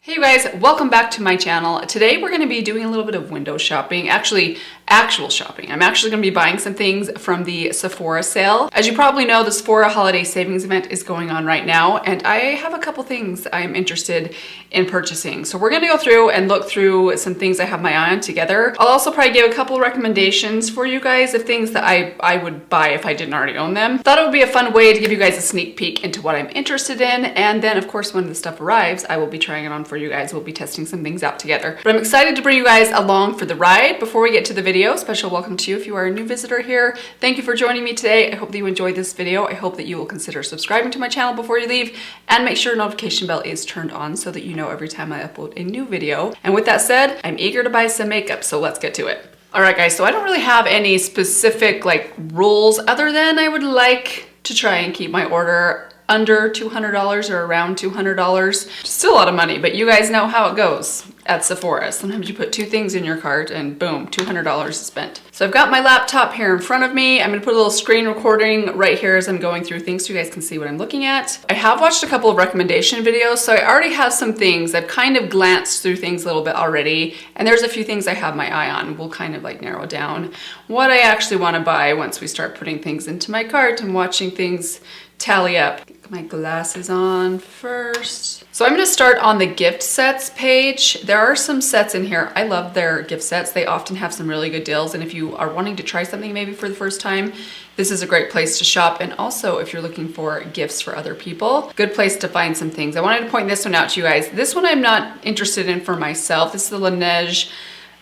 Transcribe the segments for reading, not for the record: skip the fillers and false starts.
Hey you guys, welcome back to my channel. Today we're going to be doing a little bit of window shopping, actually actual shopping. I'm actually going to be buying some things from the Sephora sale. As you probably know, the Sephora Holiday Savings Event is going on right now, and I have a couple things I'm interested in purchasing. So we're going to go through and look through some things I have my eye on together. I'll also probably give a couple recommendations for you guys of things that I would buy if I didn't already own them. Thought it would be a fun way to give you guys a sneak peek into what I'm interested in, and then of course when the stuff arrives, I will be trying it on for you guys. We'll be testing some things out together. But I'm excited to bring you guys along for the ride. Before we get to the video, special welcome to you if you are a new visitor here. Thank you for joining me today. I hope that you enjoyed this video. I hope that you will consider subscribing to my channel before you leave, and make sure notification bell is turned on so that you know every time I upload a new video. And with that said, I'm eager to buy some makeup, so let's get to it. All right guys, so I don't really have any specific rules other than I would like to try and keep my order under $200 or around $200. Still a lot of money, but you guys know how it goes at Sephora. Sometimes you put two things in your cart and boom, $200 is spent. So I've got my laptop here in front of me. I'm gonna put a little screen recording right here as I'm going through things so you guys can see what I'm looking at. I have watched a couple of recommendation videos, so I already have some things. I've kind of glanced through things a little bit already, and there's a few things I have my eye on. We'll kind of narrow down what I actually wanna buy once we start putting things into my cart and watching things tally up. Get my glasses on first. So I'm gonna start on the gift sets page. There are some sets in here. I love their gift sets. They often have some really good deals, and if you are wanting to try something maybe for the first time, this is a great place to shop. And also if you're looking for gifts for other people, good place to find some things. I wanted to point this one out to you guys. This one I'm not interested in for myself. This is the Laneige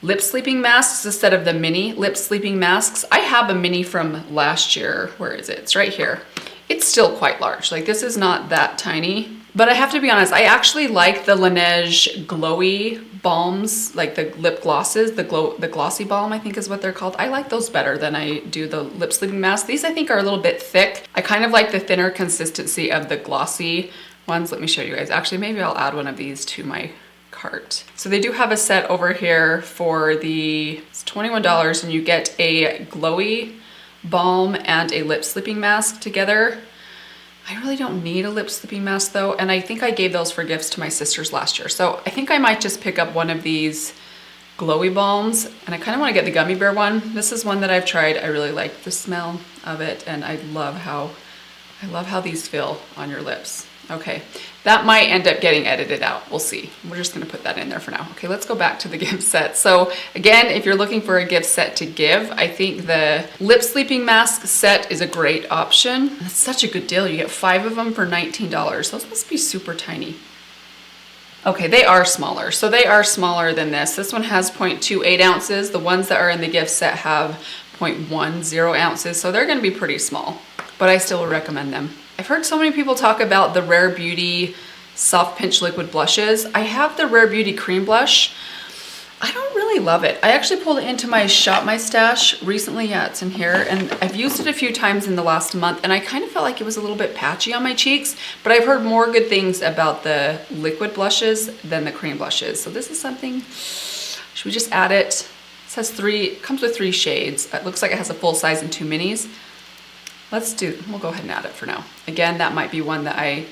lip sleeping masks instead of the mini lip sleeping masks. I have a mini from last year. Where is it? It's right here. It's still quite large. This is not that tiny, but I have to be honest, I actually like the Laneige glowy balms, the lip glosses, the glossy balm, I think is what they're called. I like those better than I do the lip sleeping mask. These I think are a little bit thick. I kind of like the thinner consistency of the glossy ones. Let me show you guys. Actually, maybe I'll add one of these to my cart. So they do have a set over here for it's $21, and you get a glowy balm and a lip sleeping mask together. I really don't need a lip sleeping mask though, and I think I gave those for gifts to my sisters last year. So I think I might just pick up one of these glowy balms, and I kind of want to get the gummy bear one. This is one that I've tried. I really like the smell of it, and I love how these feel on your lips. Okay, that might end up getting edited out. We'll see. We're just gonna put that in there for now. Okay, let's go back to the gift set. So again, if you're looking for a gift set to give, I think the lip sleeping mask set is a great option. It's such a good deal. You get 5 of them for $19. Those must be super tiny. Okay, they are smaller. So they are smaller than this. This one has 0.28 ounces. The ones that are in the gift set have 0.10 ounces. So they're gonna be pretty small, but I still would recommend them. I've heard so many people talk about the Rare Beauty Soft Pinch Liquid Blushes. I have the Rare Beauty Cream Blush. I don't really love it. I actually pulled it into my Shop My Stash recently. Yeah, it's in here. And I've used it a few times in the last month, and I kind of felt like it was a little bit patchy on my cheeks, but I've heard more good things about the liquid blushes than the cream blushes. So this is something, should we just add it? It says it comes with 3 shades. It looks like it has a full size and 2 minis. We'll go ahead and add it for now. Again, that might be one that I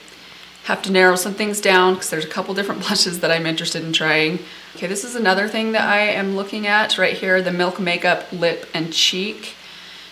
have to narrow some things down because there's a couple different blushes that I'm interested in trying. Okay, this is another thing that I am looking at right here, the Milk Makeup Lip and Cheek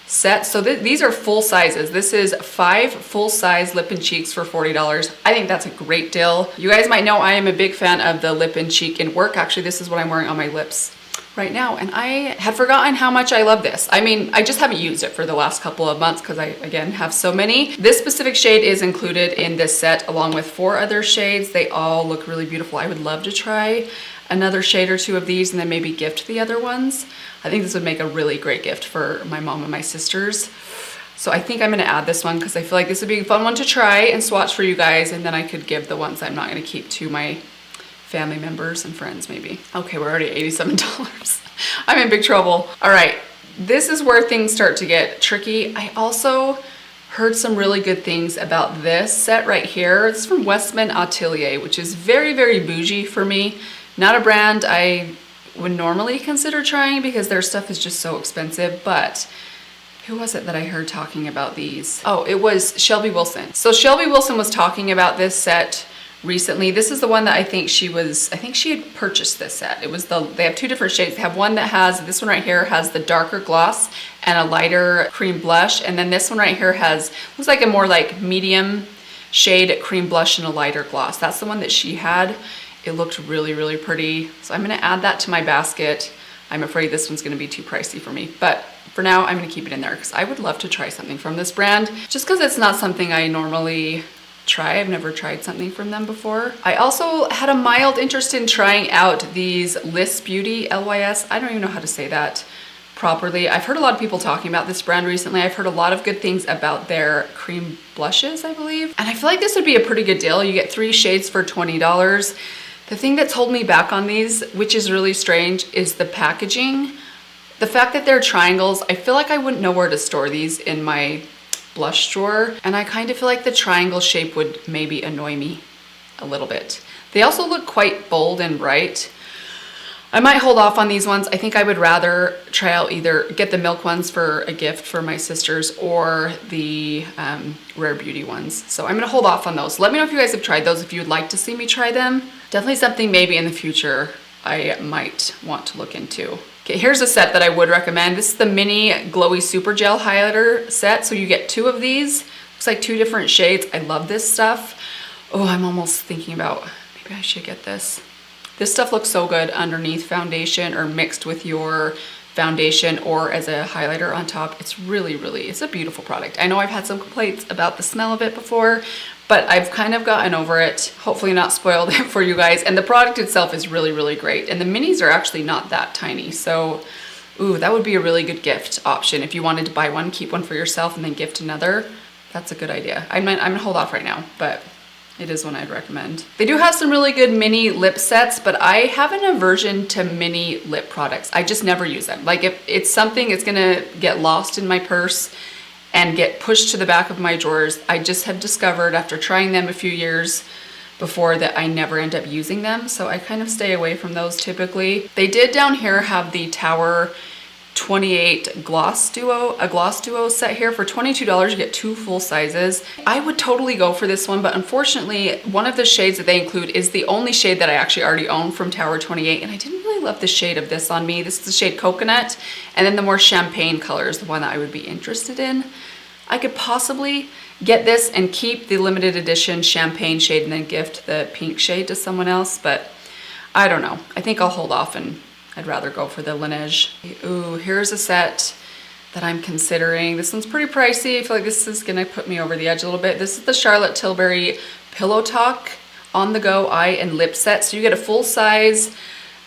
set. So these are full sizes. This is 5 full size lip and cheeks for $40. I think that's a great deal. You guys might know I am a big fan of the lip and cheek in work. Actually, this is what I'm wearing on my lips right now, and I had forgotten how much I love this. I mean, I just haven't used it for the last couple of months because I, again, have so many. This specific shade is included in this set along with 4 other shades. They all look really beautiful. I would love to try another shade or 2 of these and then maybe gift the other ones. I think this would make a really great gift for my mom and my sisters. So I think I'm gonna add this one because I feel like this would be a fun one to try and swatch for you guys, and then I could give the ones I'm not gonna keep to my family members and friends maybe. Okay, we're already at $87. I'm in big trouble. All right, this is where things start to get tricky. I also heard some really good things about this set right here. It's from Westman Atelier, which is very, very bougie for me. Not a brand I would normally consider trying because their stuff is just so expensive, but who was it that I heard talking about these? Oh, it was Shelby Wilson. So Shelby Wilson was talking about this set recently. This is the one that I think she had purchased this set. They have 2 different shades. They have one that has, this one right here has the darker gloss and a lighter cream blush. And then this one right here looks like a more like medium shade cream blush and a lighter gloss. That's the one that she had. It looked really, really pretty. So I'm gonna add that to my basket. I'm afraid this one's gonna be too pricey for me, but for now I'm gonna keep it in there because I would love to try something from this brand just because it's not something I normally try. I've never tried something from them before. I also had a mild interest in trying out these Lys Beauty, L-Y-S. I don't even know how to say that properly. I've heard a lot of people talking about this brand recently. I've heard a lot of good things about their cream blushes, I believe. And I feel like this would be a pretty good deal. You get 3 shades for $20. The thing that's holding me back on these, which is really strange, is the packaging. The fact that they're triangles, I feel like I wouldn't know where to store these in my blush drawer, and I kind of feel like the triangle shape would maybe annoy me a little bit. They also look quite bold and bright. I might hold off on these ones. I think I would rather try out either get the Milk ones for a gift for my sisters or the Rare Beauty ones. So I'm gonna hold off on those. Let me know if you guys have tried those, if you would like to see me try them. Definitely something maybe in the future I might want to look into. Okay, here's a set that I would recommend. This is the Mini Glowy Super Gel Highlighter set. So you get 2 of these. Looks like 2 different shades. I love this stuff. Oh, I'm almost thinking about, maybe I should get this. This stuff looks so good underneath foundation or mixed with your foundation or as a highlighter on top. It's really, it's a beautiful product. I know I've had some complaints about the smell of it before, but I've kind of gotten over it. Hopefully not spoiled it for you guys. And the product itself is really great. And the minis are actually not that tiny. So, ooh, that would be a really good gift option. If you wanted to buy one, keep one for yourself and then gift another, that's a good idea. I'm gonna hold off right now, but it is one I'd recommend. They do have some really good mini lip sets, but I have an aversion to mini lip products. I just never use them. Like if it's something, it's gonna get lost in my purse and get pushed to the back of my drawers. I just have discovered after trying them a few years before that I never end up using them. So I kind of stay away from those typically. They did down here have the Tower 28 gloss duo set here. For $22 you get 2 full sizes. I would totally go for this one, but unfortunately one of the shades that they include is the only shade that I actually already own from Tower 28, and I didn't really love the shade of this on me. This is the shade Coconut, and then the more champagne color is the one that I would be interested in. I could possibly get this and keep the limited edition champagne shade and then gift the pink shade to someone else, but I don't know. I think I'll hold off and I'd rather go for the Laneige. Ooh, here's a set that I'm considering. This one's pretty pricey. I feel like this is gonna put me over the edge a little bit. This is the Charlotte Tilbury Pillow Talk On The Go Eye and Lip Set. So you get a full size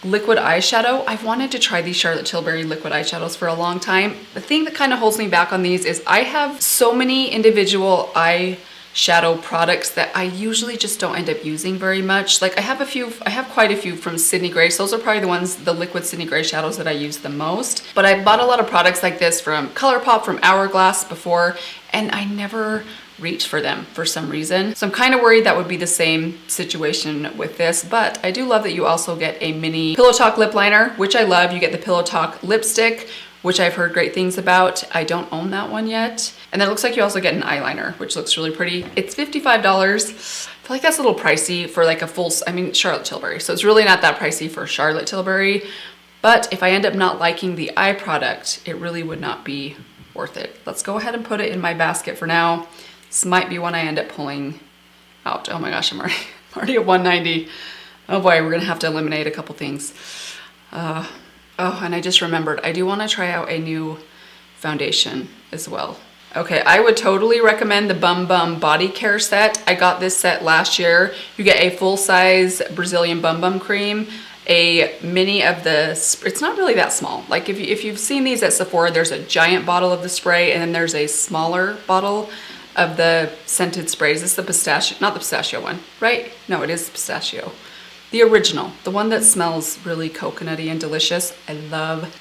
liquid eyeshadow. I've wanted to try these Charlotte Tilbury liquid eyeshadows for a long time. The thing that kind of holds me back on these is I have so many individual eyeshadow products that I usually just don't end up using very much. Like I have quite a few from Sydney Grace. Those are probably the liquid Sydney Grace shadows that I use the most. But I bought a lot of products like this from ColourPop, from Hourglass before, and I never reach for them for some reason. So I'm kind of worried that would be the same situation with this, but I do love that you also get a mini Pillow Talk lip liner, which I love. You get the Pillow Talk lipstick, which I've heard great things about. I don't own that one yet. And then it looks like you also get an eyeliner, which looks really pretty. It's $55. I feel like that's a little pricey for like a full, Charlotte Tilbury. So it's really not that pricey for Charlotte Tilbury. But if I end up not liking the eye product, it really would not be worth it. Let's go ahead and put it in my basket for now. This might be one I end up pulling out. Oh my gosh, I'm already at 190. Oh boy, we're gonna have to eliminate a couple things. Oh, and I just remembered, I do wanna try out a new foundation as well. Okay, I would totally recommend the Bum Bum Body Care set. I got this set last year. You get a full-size Brazilian Bum Bum cream, a mini of the, it's not really that small. Like if you've seen these at Sephora, there's a giant bottle of the spray and then there's a smaller bottle of the scented sprays. This is the pistachio, not the pistachio one, right? No, it is pistachio. The original, the one that smells really coconutty and delicious. I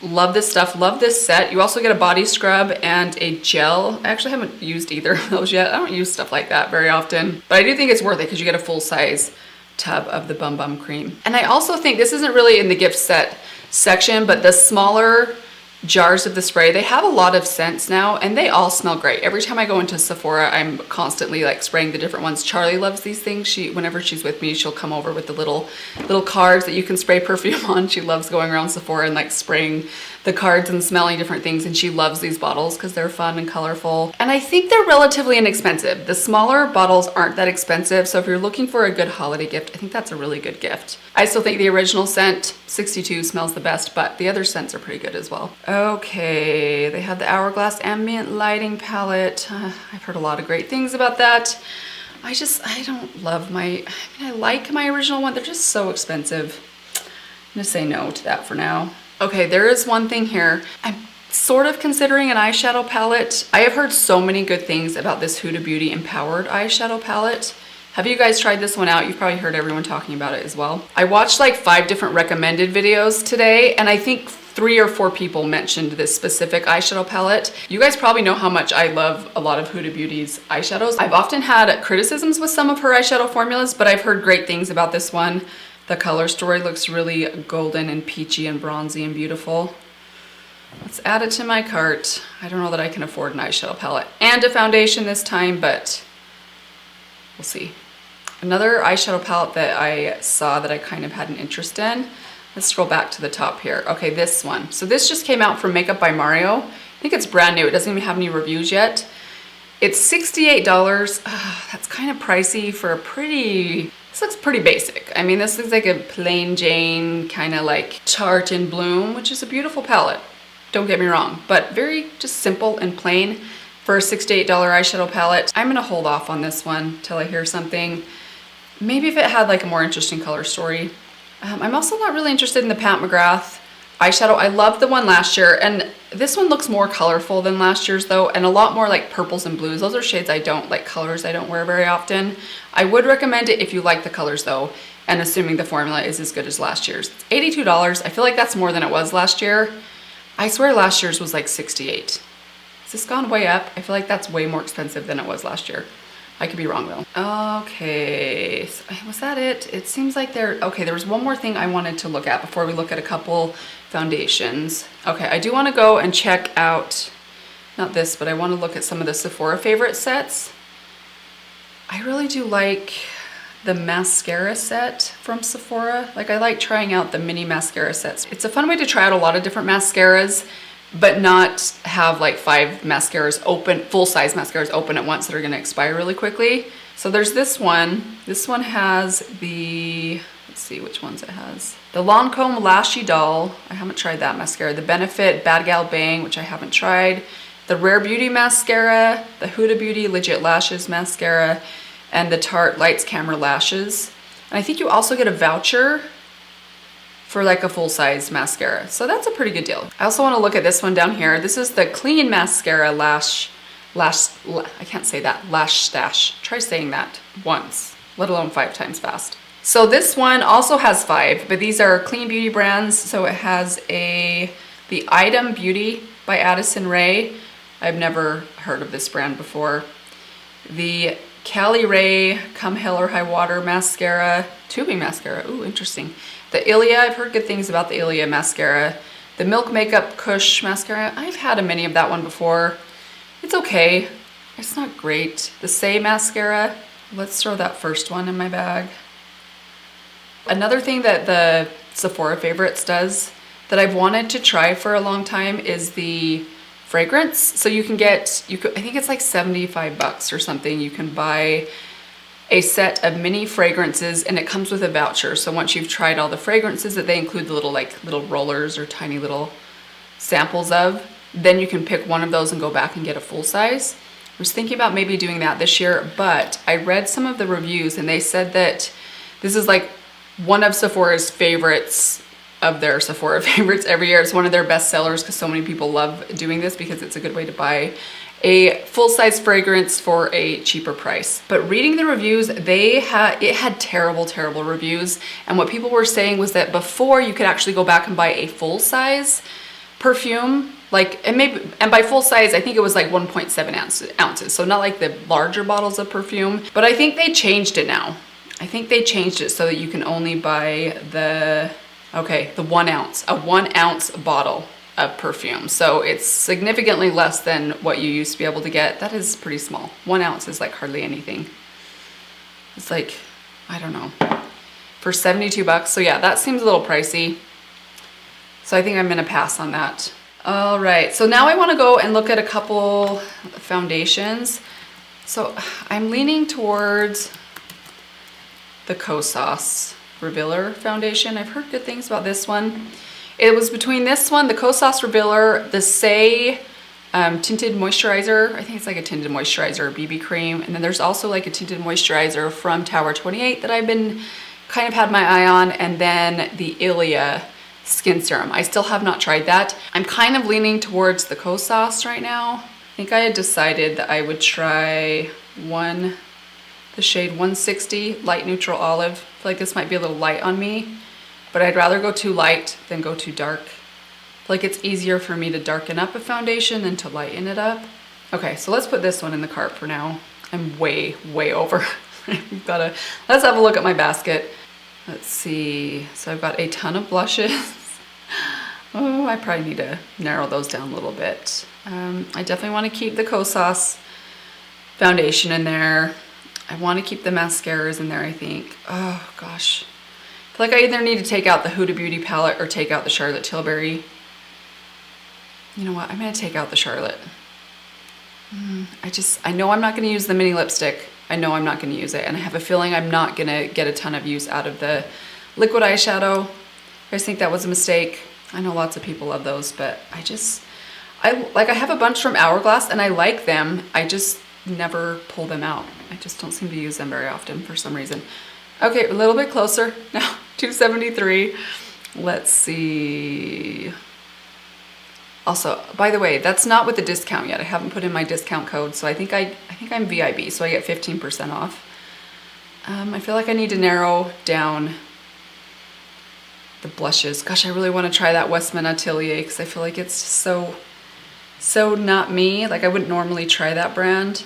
love this stuff, love this set. You also get a body scrub and a gel. I actually haven't used either of those yet. I don't use stuff like that very often, but I do think it's worth it because you get a full size tub of the Bum Bum cream. And I also think, this isn't really in the gift set section, but the smaller jars of the spray. They have a lot of scents now and they all smell great. Every time I go into Sephora, I'm constantly like spraying the different ones. Charlie loves these things. Whenever she's with me, she'll come over with the little cards that you can spray perfume on. She loves going around Sephora and like spraying the cards and smelling different things, and she loves these bottles because they're fun and colorful. And I think they're relatively inexpensive. The smaller bottles aren't that expensive, so if you're looking for a good holiday gift, I think that's a really good gift. I still think the original scent, 62, smells the best, but the other scents are pretty good as well. Okay, they have the Hourglass Ambient Lighting Palette. I've heard a lot of great things about that. I don't love I like my original one. They're just so expensive. I'm gonna say no to that for now. Okay, there is one thing here. I'm sort of considering an eyeshadow palette. I have heard so many good things about this Huda Beauty Empowered eyeshadow palette. Have you guys tried this one out? You've probably heard everyone talking about it as well. I watched like 5 different recommended videos today, and I think 3 or 4 people mentioned this specific eyeshadow palette. You guys probably know how much I love a lot of Huda Beauty's eyeshadows. I've often had criticisms with some of her eyeshadow formulas, but I've heard great things about this one. The color story looks really golden and peachy and bronzy and beautiful. Let's add it to my cart. I don't know that I can afford an eyeshadow palette and a foundation this time, but we'll see. Another eyeshadow palette that I saw that I kind of had an interest in. Let's scroll back to the top here. Okay, this one. So this just came out from Makeup by Mario. I think it's brand new. It doesn't even have any reviews yet. It's $68. That's kind of pricey for a pretty... This looks pretty basic. I mean, this looks like a plain Jane kind of like Tarte in Bloom, which is a beautiful palette. Don't get me wrong, but very just simple and plain for a $68 eyeshadow palette. I'm gonna hold off on this one till I hear something. Maybe if it had like a more interesting color story. I'm also not really interested in the Pat McGrath eyeshadow. I loved the one last year, and this one looks more colorful than last year's though, and a lot more like purples and blues. Those are shades I don't like, colors I don't wear very often. I would recommend it if you like the colors though, and assuming the formula is as good as last year's. It's $82. I feel like that's more than it was last year. I swear last year's was like $68. Has this gone way up? I feel like that's way more expensive than it was last year. I could be wrong though. Okay, so was that it? It seems like okay, there was one more thing I wanted to look at before we look at a couple foundations. Okay, I do want to go and check out, not this, but I want to look at some of the Sephora favorite sets. I really do like the mascara set from Sephora. Like, I like trying out the mini mascara sets. It's a fun way to try out a lot of different mascaras, but not have like 5 mascaras open, full-size mascaras open at once that are gonna expire really quickly. So there's this one. This one has the, let's see which ones it has. The Lancome Lashy Doll. I haven't tried that mascara. The Benefit Bad Gal Bang, which I haven't tried. The Rare Beauty mascara, the Huda Beauty Legit Lashes mascara, and the Tarte Lights Camera Lashes. And I think you also get a voucher for like a full-size mascara. So that's a pretty good deal. I also want to look at this one down here. This is the Clean Mascara I can't say that, Lash Stash. Try saying that once, let alone 5 times fast. So this one also has 5, but these are clean beauty brands. So it has the Item Beauty by Addison Rae. I've never heard of this brand before. The Cali Ray Come Hell or High Water mascara, tubing mascara. Ooh, interesting. The Ilia, I've heard good things about the Ilia mascara. The Milk Makeup Kush mascara, I've had a mini of that one before. It's okay. It's not great. The Say mascara, let's throw that first one in my bag. Another thing that the Sephora Favorites does that I've wanted to try for a long time is the fragrance. So you can get, I think it's like 75 bucks or something. You can buy a set of mini fragrances and it comes with a voucher. So once you've tried all the fragrances that they include, the little rollers or tiny little samples of, then you can pick one of those and go back and get a full size. I was thinking about maybe doing that this year, but I read some of the reviews and they said that this is like one of Sephora's favorites of their Sephora favorites every year. It's one of their best sellers because so many people love doing this because it's a good way to buy a full-size fragrance for a cheaper price. But reading the reviews, it had terrible reviews. And what people were saying was that before you could actually go back and buy a full-size perfume, and by full size, I think it was like 1.7 ounces. So not like the larger bottles of perfume, but I think they changed it now. I think they changed it so that you can only buy the 1 ounce, a 1 ounce bottle of perfume. So it's significantly less than what you used to be able to get. That is pretty small. 1 ounce is like hardly anything. It's like, I don't know, for 72 bucks. So yeah, that seems a little pricey. So I think I'm gonna pass on that. All right, so now I wanna go and look at a couple foundations. So I'm leaning towards the Kosas Revealer foundation. I've heard good things about this one. It was between this one, the Kosas Revealer, the Say tinted moisturizer. I think it's like a tinted moisturizer or BB cream. And then there's also like a tinted moisturizer from Tower 28 that I've been kind of had my eye on. And then the Ilia skin serum. I still have not tried that. I'm kind of leaning towards the Kosas right now. I think I had decided that I would try the shade 160 light neutral olive. I feel like this might be a little light on me, but I'd rather go too light than go too dark. I feel like it's easier for me to darken up a foundation than to lighten it up. Okay, so let's put this one in the cart for now. I'm way over. Let's have a look at my basket. Let's see, so I've got a ton of blushes. Oh, I probably need to narrow those down a little bit. I definitely want to keep the Kosas foundation in there. I want to keep the mascaras in there, I think. Oh gosh. I feel like I either need to take out the Huda Beauty palette or take out the Charlotte Tilbury. You know what, I'm gonna take out the Charlotte. I know I'm not gonna use the mini lipstick. I know I'm not gonna use it, and I have a feeling I'm not gonna get a ton of use out of the liquid eyeshadow. I just think that was a mistake. I know lots of people love those, but I have a bunch from Hourglass and I like them. I just never pull them out. I just don't seem to use them very often for some reason. Okay, a little bit closer now, 273. Let's see. Also, by the way, that's not with the discount yet. I haven't put in my discount code, so I think I'm VIB, so I get 15% off. I feel like I need to narrow down the blushes. Gosh, I really want to try that Westman Atelier because I feel like it's so not me. Like I wouldn't normally try that brand.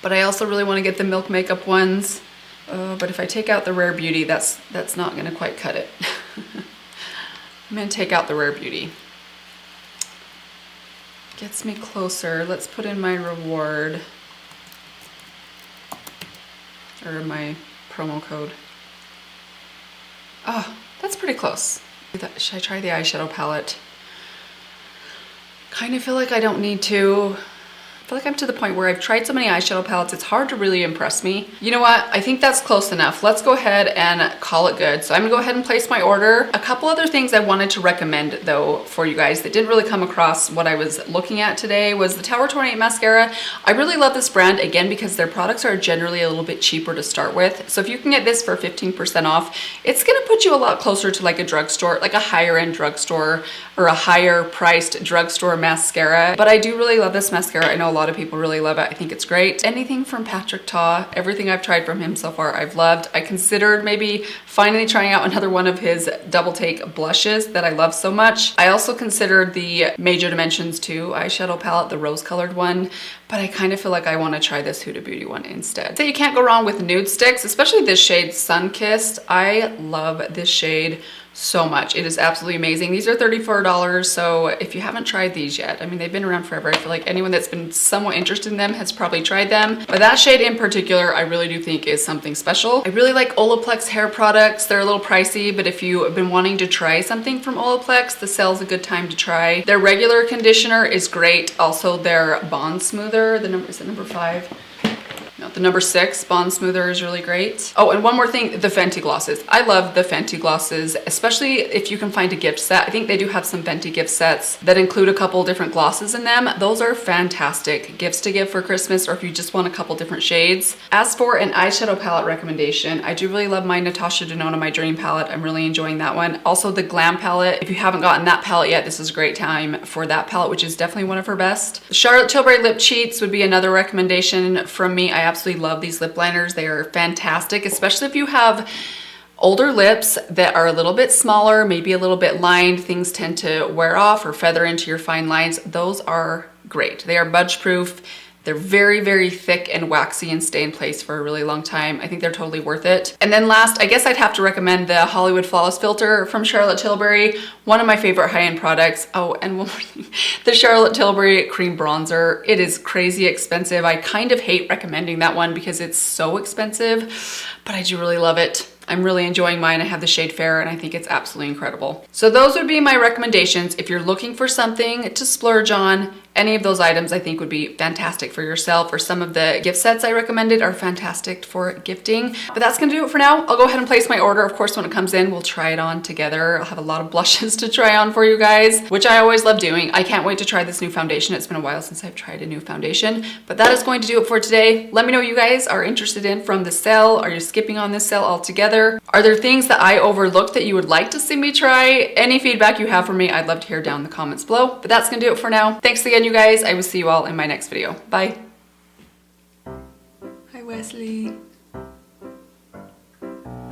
But I also really want to get the Milk Makeup ones. But if I take out the Rare Beauty, that's not going to quite cut it. I'm going to take out the Rare Beauty. Gets me closer. Let's put in my reward. Or my promo code. Oh, that's pretty close. Should I try the eyeshadow palette? Kind of feel like I don't need to. I feel like I'm to the point where I've tried so many eyeshadow palettes, it's hard to really impress me. You know what? I think that's close enough. Let's go ahead and call it good. So I'm gonna go ahead and place my order. A couple other things I wanted to recommend though for you guys that didn't really come across what I was looking at today was the Tower 28 mascara. I really love this brand, again, because their products are generally a little bit cheaper to start with. So if you can get this for 15% off, it's gonna put you a lot closer to like a drugstore, like a higher end drugstore or a higher priced drugstore mascara. But I do really love this mascara. I know a lot of people really love it. I think it's great. Anything from Patrick Ta, everything I've tried from him so far, I've loved. I considered maybe finally trying out another one of his double take blushes that I love so much. I also considered the Major Dimensions 2 eyeshadow palette, the rose colored one, but I kind of feel like I want to try this Huda Beauty one instead. So you can't go wrong with nude sticks, especially this shade Sunkissed. I love this shade so much. It is absolutely amazing. These are $34, so if you haven't tried these yet, I mean, they've been around forever. I feel like anyone that's been somewhat interested in them has probably tried them, but that shade in particular, I really do think is something special. I really like Olaplex hair products. They're a little pricey, but if you have been wanting to try something from Olaplex, the sale's a good time to try. Their regular conditioner is great. Also their Bond Smoother, is it number 5? No, the number 6 Bond Smoother is really great. Oh, and one more thing, the Fenty glosses. I love the Fenty glosses, especially if you can find a gift set. I think they do have some Fenty gift sets that include a couple different glosses in them. Those are fantastic gifts to give for Christmas, or if you just want a couple different shades. As for an eyeshadow palette recommendation, I do really love my Natasha Denona My Dream palette. I'm really enjoying that one. Also the Glam palette. If you haven't gotten that palette yet, this is a great time for that palette, which is definitely one of her best. Charlotte Tilbury Lip Cheats would be another recommendation from me. I absolutely love these lip liners. They are fantastic, especially if you have older lips that are a little bit smaller, maybe a little bit lined, things tend to wear off or feather into your fine lines. Those are great. They are budge proof. They're very, very thick and waxy and stay in place for a really long time. I think they're totally worth it. And then last, I guess I'd have to recommend the Hollywood Flawless Filter from Charlotte Tilbury, one of my favorite high-end products. Oh, and one more thing, the Charlotte Tilbury Cream Bronzer. It is crazy expensive. I kind of hate recommending that one because it's so expensive, but I do really love it. I'm really enjoying mine. I have the shade Fair and I think it's absolutely incredible. So those would be my recommendations. If you're looking for something to splurge on, any of those items I think would be fantastic for yourself, or some of the gift sets I recommended are fantastic for gifting. But that's gonna do it for now. I'll go ahead and place my order. Of course, when it comes in, we'll try it on together. I'll have a lot of blushes to try on for you guys, which I always love doing. I can't wait to try this new foundation. It's been a while since I've tried a new foundation, but that is going to do it for today. Let me know what you guys are interested in from the sale. Are you skipping on this sale altogether? Are there things that I overlooked that you would like to see me try? Any feedback you have for me, I'd love to hear down in the comments below. But that's gonna do it for now. Thanks again, you guys. I will see you all in my next video. Bye. Hi, Wesley.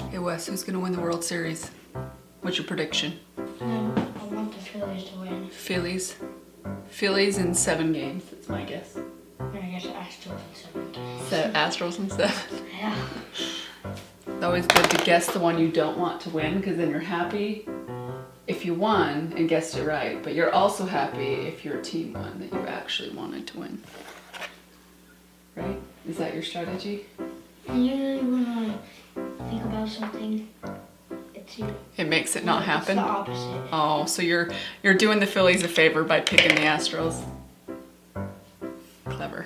Hey, Wes, who's gonna win the World Series? What's your prediction? I want the Phillies to win. Phillies? Phillies in 7 games, that's my guess. I guess Astros in 7 games. Astros in 7. Yeah. It's always good to guess the one you don't want to win, because then you're happy if you won and guessed it right, but you're also happy if your team won that you actually wanted to win. Right? Is that your strategy? And usually when I think about something, it's you. It makes it not happen? It's the opposite. Oh, so you're doing the Phillies a favor by picking the Astros. Clever.